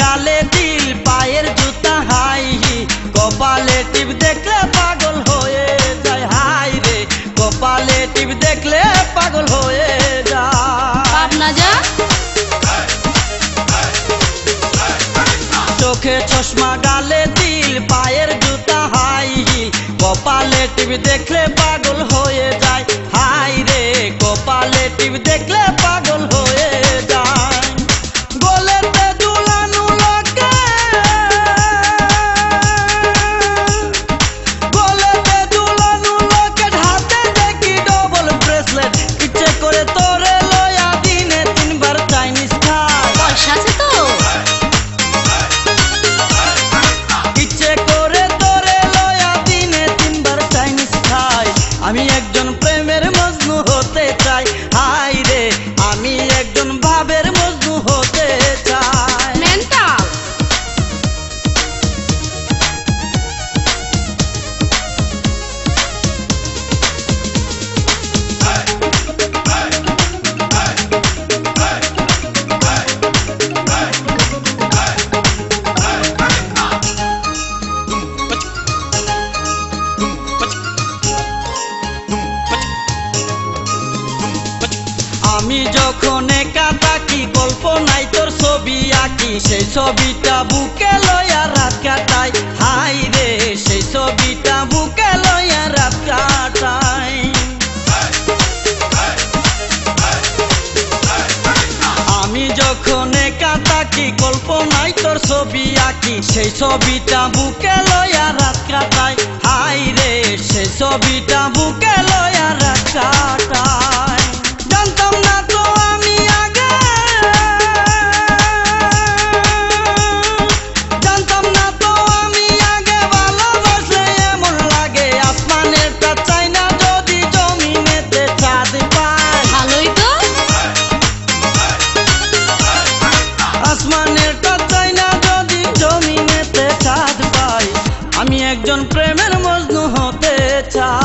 গালে তিল, পায়ের জুতা হাই হিল, কপালে টিপ দেখলে পাগল হয়ে যায়। হাই রে কপালে টিপ দেখলে পাগল হয়ে যায়। পাবনা যা চোখে চশমা গালে তিল, পায়ের জুতা হাই হিল, কপালে টিপ দেখলে পাগল হয়ে যায়। হাই রে কপালে টিপ দেখলে পাগল হয়ে যায়। গলেতে ঝুলানো গলেতে ঝুলানো লকেট, হাতে দেখি ডবল ব্রেসলেট, ইচ্ছে করে তোরে লয়া দিনে 3 বার চাইনিজ খাই। পয়সা আছে তো ইচ্ছে করে তোরে লয়া দিনে 3 বার চাইনিজ খাই। আমি একজন প্রেমের মজনু হতে চাই। হাই রে আমি একজন ভাবের মজনু হতে চাই। মেন্টাল আমি যখন একা থাকি, কল্পনায় তোর ছবি আঁকি, সেই ছবিটা বুকে লয়া রাত কাটাই। হাই রে সেই ছবিটা বুকে লয়া রাত কাটাই। আমি যখন একা থাকি, কল্পনায় তোর ছবি আঁকি, সেই ছবিটা বুকে লয়া রাত কাটাই। হাই রে সেই ছবিটা বুকে লয়া রাত কাটাই। জানতাম না তো আমি আগে, জানতাম না তো আমি আগে, ভালোবাসলে এমন লাগে। আসমানেরটা চাই না যদি জমিনেতে চাঁদ পাই। ভালোই তো আসমানেরটা চাই না যদি জমিনেতে চাঁদ পাই। আমি একজন প্রেমের মজনু হতে চাই।